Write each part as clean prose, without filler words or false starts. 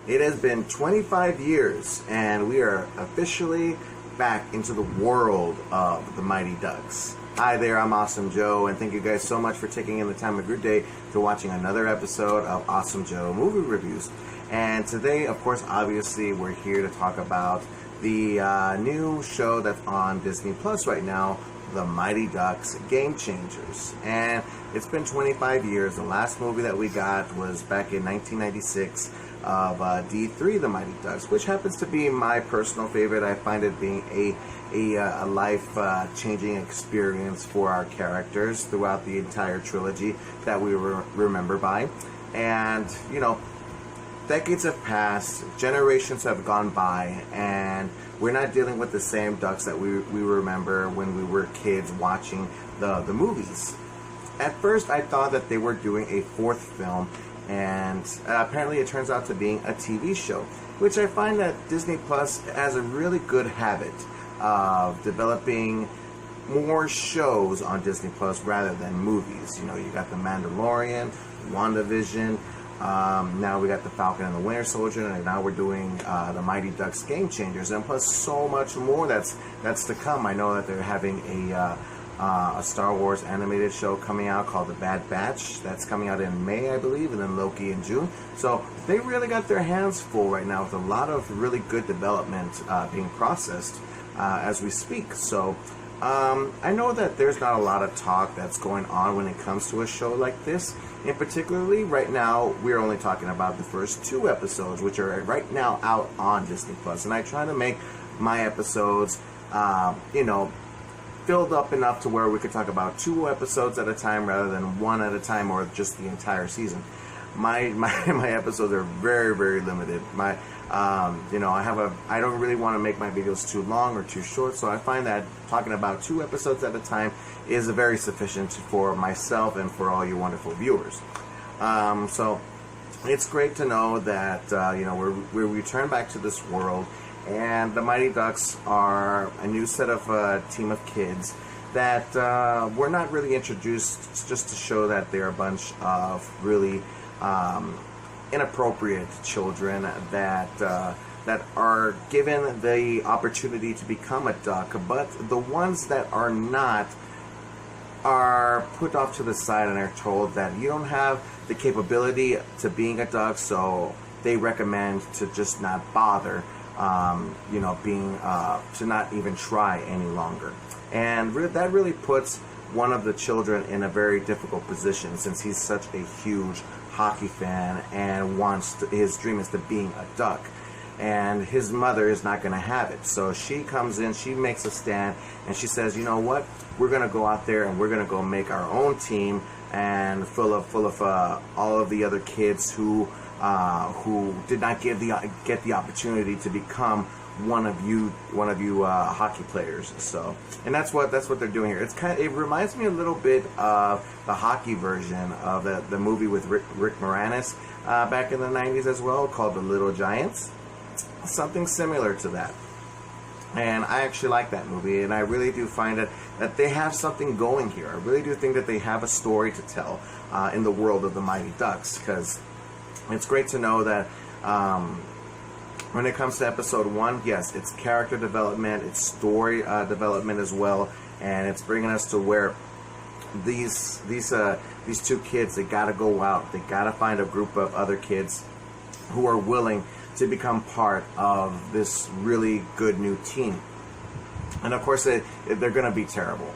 It has been 25 years, and we are officially back into the world of the Mighty Ducks. Hi there, I'm Awesome Joe, and thank you guys so much for taking in the time of your day to watching another episode of Awesome Joe Movie Reviews. And today, of course, obviously, we're here to talk about the new show that's on Disney Plus right now, The Mighty Ducks Game Changers. And it's been 25 years. The last movie that we got was back in 1996 of D3, The Mighty Ducks, which happens to be my personal favorite. I find it being a life-changing experience for our characters throughout the entire trilogy that we remember by. And, you know, decades have passed, generations have gone by, and we're not dealing with the same ducks that we remember when we were kids watching the movies. At first, I thought that they were doing a fourth film, and apparently it turns out to being a TV show, which I find that Disney Plus has a really good habit of developing more shows on Disney Plus rather than movies. You know, you got The Mandalorian, WandaVision, now we got The Falcon and the Winter Soldier, and now we're doing The Mighty Ducks Game Changers, and plus so much more that's to come. I know that they're having a Star Wars animated show coming out called The Bad Batch. That's coming out in May, I believe, and then Loki in June. So they really got their hands full right now with a lot of really good development being processed as we speak. So I know that there's not a lot of talk that's going on when it comes to a show like this. And particularly right now, we're only talking about the first 2 episodes, which are right now out on Disney Plus. And I try to make my episodes, filled up enough to where we could talk about 2 episodes at a time rather than 1 at a time or just the entire season. My episodes are very, very limited. I don't really want to make my videos too long or too short, so I find that talking about 2 episodes at a time is very sufficient for myself and for all you wonderful viewers. So it's great to know that we return back to this world. And the Mighty Ducks are a new set of team of kids that were not really introduced just to show that they're a bunch of really inappropriate children that are given the opportunity to become a duck, but the ones that are not are put off to the side and are told that you don't have the capability to being a duck, so they recommend to just not bother. To not even try any longer. And that really puts one of the children in a very difficult position, since he's such a huge hockey fan and his dream is to being a duck. And his mother is not going to have it. So she comes in, she makes a stand, and she says, you know what, we're going to go out there and we're going to go make our own team, and full of all of the other kids who did not get the opportunity to become one of you hockey players. So, and that's what they're doing here. It reminds me a little bit of the hockey version of the movie with Rick Moranis back in the 90s as well, called The Little Giants. Something similar to that. And I actually like that movie, and I really do find that they have something going here. I really do think that they have a story to tell in the world of the Mighty Ducks, because it's great to know that when it comes to episode 1, yes, it's character development, it's story development as well, and it's bringing us to where these 2 kids, they gotta go out, they gotta find a group of other kids who are willing to become part of this really good new team. And of course, they're going to be terrible.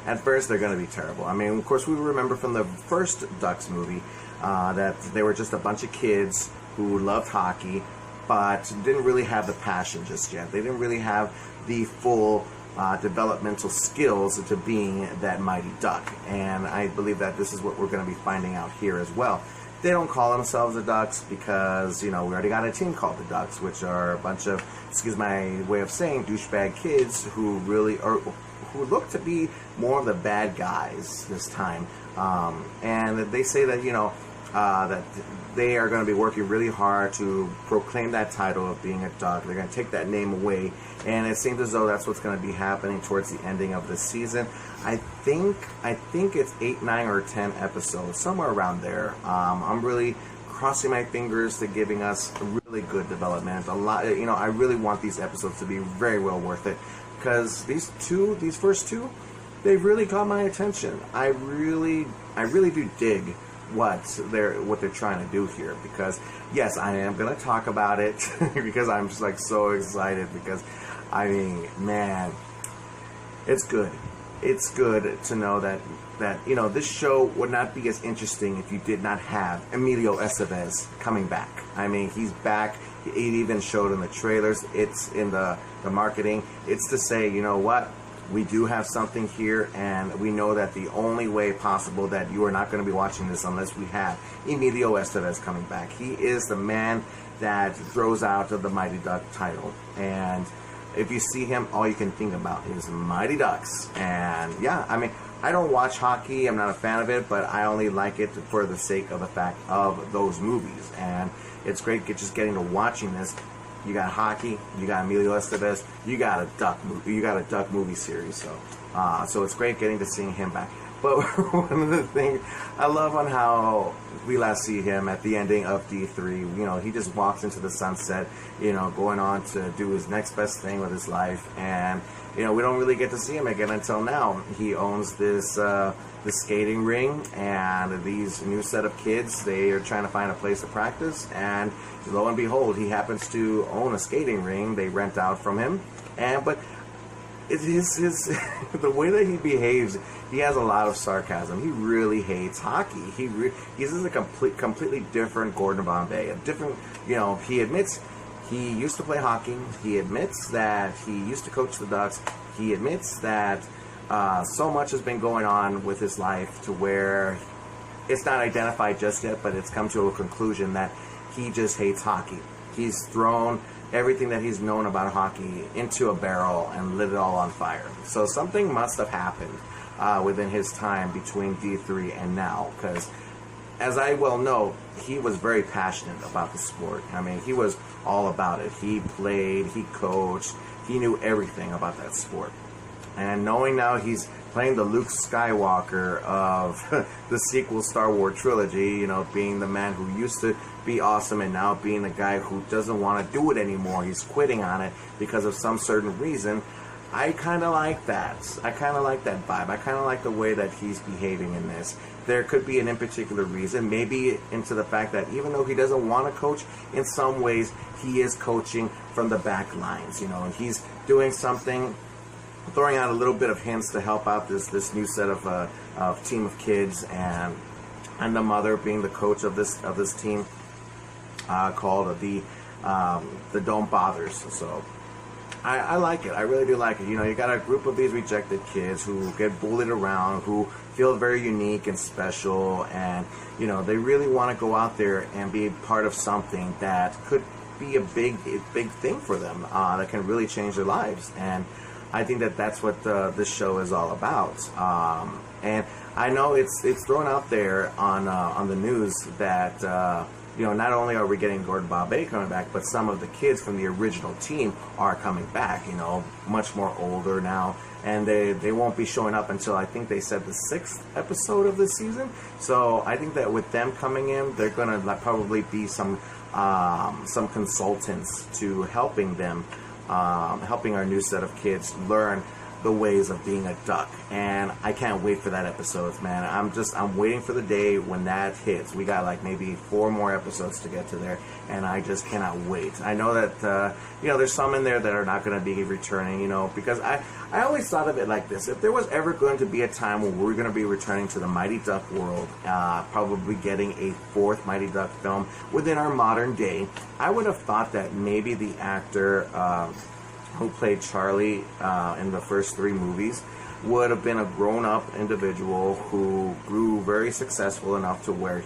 At first, they're going to be terrible. I mean, of course, we remember from the first Ducks movie that they were just a bunch of kids who loved hockey, but didn't really have the passion just yet. They didn't really have the full developmental skills to being that mighty duck. And I believe that this is what we're going to be finding out here as well. They don't call themselves the Ducks because, we already got a team called the Ducks, which are a bunch of, excuse my way of saying, douchebag kids who really are, who look to be more of the bad guys this time. And they say that, that they are going to be working really hard to proclaim that title of being a Duck. They're going to take that name away, and it seems as though that's what's going to be happening towards the ending of this season. I think it's 8, 9, or 10 episodes, somewhere around there. I'm really crossing my fingers to giving us a really good development. A lot, I really want these episodes to be very well worth it, because these first two, they've really caught my attention. I really do dig what they're trying to do here, because yes, I am going to talk about it because I'm just like so excited, because I mean, man, it's good. It's good to know that this show would not be as interesting if you did not have Emilio Estevez coming back. I mean, he's back. It even showed in the trailers. It's in the marketing. It's to say, you know what? We do have something here, and we know that the only way possible that you are not going to be watching this unless we have Emilio Estevez coming back. He is the man that throws out the Mighty Duck title. And if you see him, all you can think about is Mighty Ducks. And yeah, I mean, I don't watch hockey. I'm not a fan of it, but I only like it for the sake of the fact of those movies. And it's great just getting to watching this. You got hockey, you got Emilio Estevez, you got a Duck movie series. So it's great getting to see him back. But one of the things I love on how we last see him at the ending of D3, he just walks into the sunset, going on to do his next best thing with his life. And, we don't really get to see him again until now. He owns this skating ring, and these new set of kids, they are trying to find a place to practice. And lo and behold, he happens to own a skating ring they rent out from him. But it's his the way that he behaves, he has a lot of sarcasm. He really hates hockey. He's a completely different Gordon Bombay. A different, he admits he used to play hockey. He admits that he used to coach the Ducks. He admits that so much has been going on with his life to where it's not identified just yet, but it's come to a conclusion that he just hates hockey. He's thrown everything that he's known about hockey into a barrel and lit it all on fire. So something must have happened within his time between D3 and now, because as I well know, he was very passionate about the sport. I mean, he was all about it. He played, he coached, he knew everything about that sport. And knowing now he's playing the Luke Skywalker of the sequel Star Wars trilogy, being the man who used to be awesome and now being the guy who doesn't want to do it anymore. He's quitting on it because of some certain reason. I kind of like that. I kind of like that vibe. I kind of like the way that he's behaving in this. There could be an in particular reason, maybe into the fact that even though he doesn't want to coach, in some ways he is coaching from the back lines. And he's doing something, throwing out a little bit of hints to help out this new set of team of kids, and the mother being the coach of this team called the Don't Bothers. So I like it. I really do like it. You got a group of these rejected kids who get bullied around, who feel very unique and special, and they really want to go out there and be part of something that could be a big thing for them, that can really change their lives. And I think that that's what this show is all about. And I know it's thrown out there on the news that not only are we getting Gordon Bombay coming back, but some of the kids from the original team are coming back. Much more older now, and they won't be showing up until, I think they said, the 6th episode of this season. So I think that with them coming in, they're gonna probably be some consultants to helping them. Helping our new set of kids learn the ways of being a duck, and I can't wait for that episode, man. I'm waiting for the day when that hits. We got like maybe 4 more episodes to get to there, and I just cannot wait. I know that there's some in there that are not going to be returning, because I always thought of it like this: if there was ever going to be a time when we're going to be returning to the Mighty Duck world, probably getting a 4th Mighty Duck film within our modern day, I would have thought that maybe the actor who played Charlie in the first 3 movies would have been a grown-up individual who grew very successful enough to where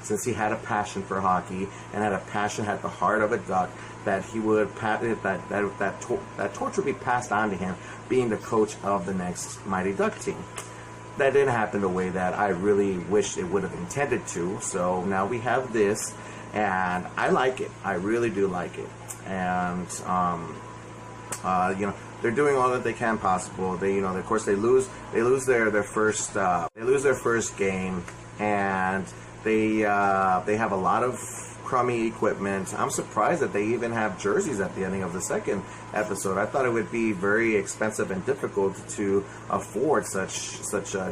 since he had a passion for hockey and had the heart of a duck, that he would that torch would be passed on to him, being the coach of the next Mighty Duck team. That didn't happen the way that I really wished it would have intended to. So now we have this, and I like it. I really do like it, and they're doing all that they can possible. They, of course, they lose their first game, and they have a lot of crummy equipment. I'm surprised that they even have jerseys at the ending of the second episode. I thought it would be very expensive and difficult to afford such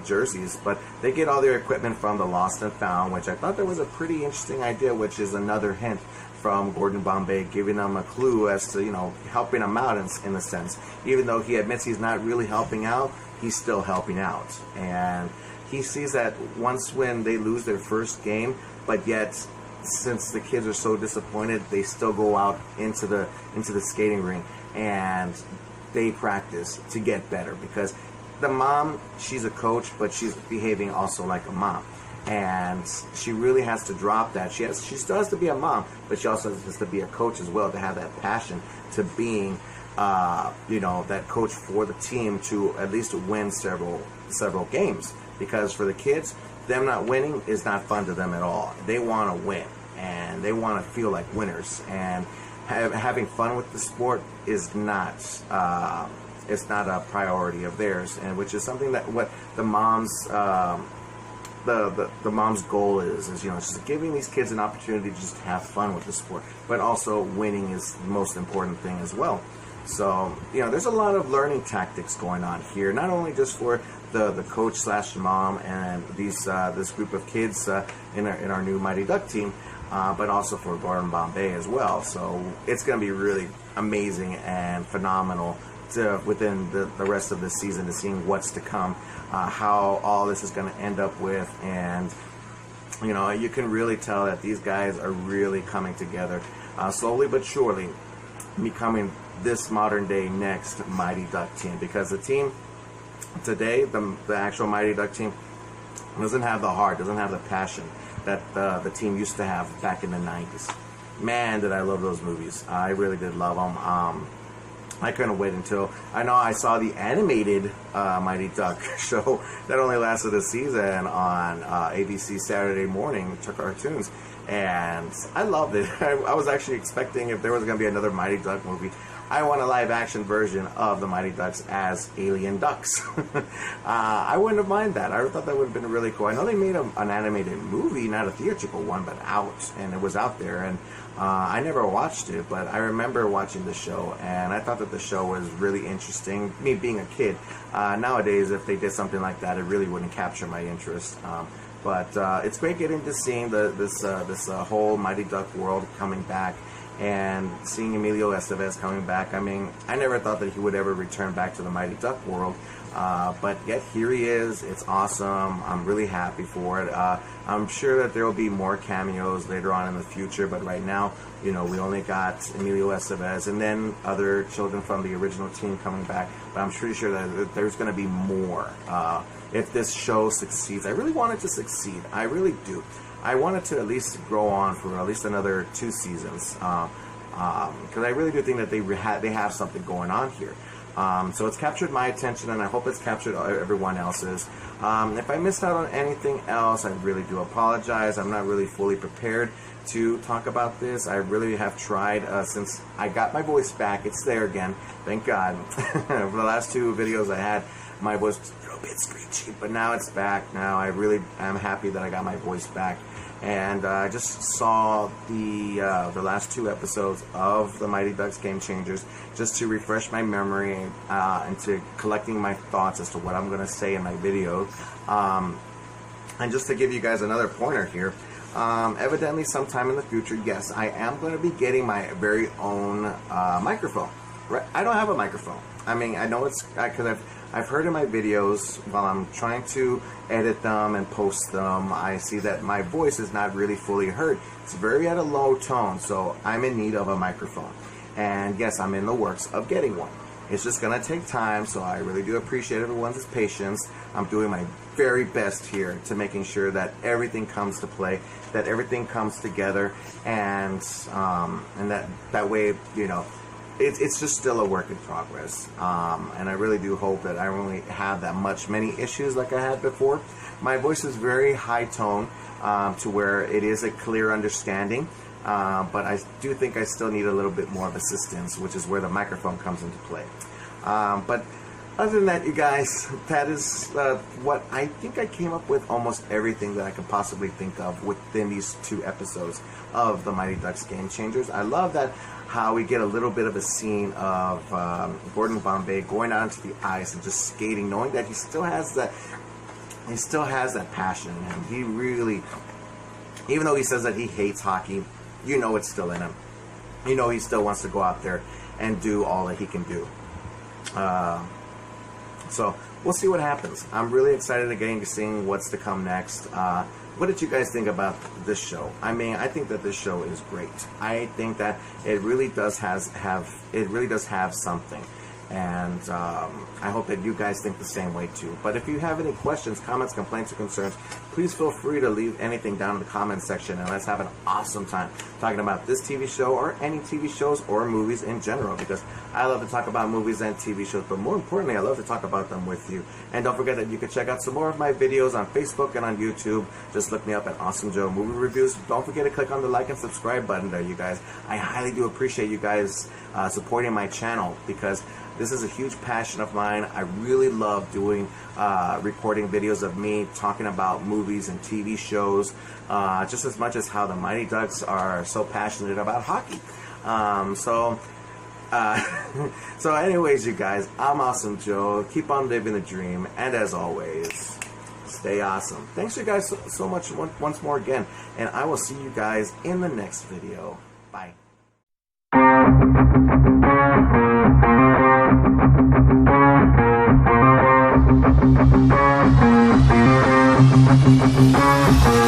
jerseys, but they get all their equipment from the Lost and Found, which I thought that was a pretty interesting idea, which is another hint from Gordon Bombay, giving them a clue as to, helping them out in a sense. Even though he admits he's not really helping out, he's still helping out. And he sees that when they lose their first game, but yet, since the kids are so disappointed, they still go out into the skating rink and they practice to get better, because the mom, she's a coach, but she's behaving also like a mom. And she really has to drop that. She still has to be a mom, but she also has to be a coach as well, to have that passion to being, that coach for the team, to at least win several games. Because for the kids, them not winning is not fun to them at all. They want to win, and they want to feel like winners. And having fun with the sport is not. It's not a priority of theirs, and which is something that what the mom's. The mom's goal is just giving these kids an opportunity to just have fun with the sport, but also winning is the most important thing as well. So there's a lot of learning tactics going on here, not only just for the coach / mom and this group of kids in our new Mighty Duck team, but also for Gordon Bombay as well. So it's going to be really amazing and phenomenal within the rest of the season, to seeing what's to come, how all this is going to end up with. And you can really tell that these guys are really coming together, slowly but surely, becoming this modern day next Mighty Duck team. Because the team today, the actual Mighty Duck team, doesn't have the heart, doesn't have the passion that the team used to have back in the 90s. Man, did I love those movies. I really did love them. I couldn't wait until I saw the animated Mighty Duck show that only lasted a season on ABC Saturday morning to cartoons, and I loved it. I was actually expecting, if there was going to be another Mighty Duck movie, I want a live-action version of the Mighty Ducks as alien ducks. I wouldn't have minded that. I thought that would have been really cool. I know they made an animated movie, not a theatrical one, but and it was out there, and I never watched it, but I remember watching the show, and I thought that the show was really interesting. Me being a kid, nowadays, if they did something like that, it really wouldn't capture my interest. But it's great getting to seeing this whole Mighty Duck world coming back, and seeing Emilio Estevez coming back. I mean, I never thought that he would ever return back to the Mighty Duck world, but yet here he is. It's awesome. I'm really happy for it. I'm sure that there will be more cameos later on in the future, but right now, we only got Emilio Estevez and then other children from the original team coming back, but I'm pretty sure that there's going to be more if this show succeeds. I really want it to succeed. I really do. I want it to at least go on for at least another 2 seasons, because I really do think that they have something going on here. So it's captured my attention, and I hope it's captured everyone else's. If I missed out on anything else, I really do apologize. I'm not really fully prepared to talk about this. I really have tried since I got my voice back. It's there again, thank God. For the last 2 videos I had, my voice was a little bit screechy, but now it's back. Now I really am happy that I got my voice back, and I just saw the last 2 episodes of the Mighty Ducks Game Changers just to refresh my memory and to collecting my thoughts as to what I'm going to say in my video. And just to give you guys another pointer here, evidently sometime in the future, yes, I am going to be getting my very own microphone. Right? I don't have a microphone. I mean, I know it's because I've heard in my videos while I'm trying to edit them and post them, I see that my voice is not really fully heard. It's very at a low tone, so I'm in need of a microphone. And yes, I'm in the works of getting one. It's just going to take time, so I really do appreciate everyone's patience. I'm doing my very best here to making sure that everything comes to play, that everything comes together, and that way, you know, it's just still a work in progress. And I really do hope that I don't really have many issues like I had before. My voice is very high tone to where it is a clear understanding. But I do think I still need a little bit more of assistance, which is where the microphone comes into play. But other than that, you guys, that is what I think I came up with almost everything that I could possibly think of within these 2 episodes of the Mighty Ducks Game Changers. I love that how we get a little bit of a scene of Gordon Bombay going out into the ice and just skating, knowing that he still has that passion in him. He really, even though he says that he hates hockey, you know it's still in him. You know he still wants to go out there and do all that he can do. So we'll see what happens. I'm really excited again to seeing what's to come next. What did you guys think about this show? I mean, I think that this show is great. I think that it really does have something. And I hope that you guys think the same way too. But if you have any questions, comments, complaints, or concerns, please feel free to leave anything down in the comment section, and let's have an awesome time talking about this TV show or any TV shows or movies in general, because I love to talk about movies and TV shows, but more importantly, I love to talk about them with you. And don't forget that you can check out some more of my videos on Facebook and on YouTube. Just look me up at Awesome Joe Movie Reviews. Don't forget to click on the like and subscribe button there, you guys. I highly do appreciate you guys supporting my channel, because this is a huge passion of mine. I really love doing recording videos of me talking about movies and TV shows, just as much as how the Mighty Ducks are so passionate about hockey. So anyways, you guys, I'm Awesome Joe. Keep on living the dream, and as always, stay awesome. Thanks you guys so much once more again, and I will see you guys in the next video. Bye. Thank you.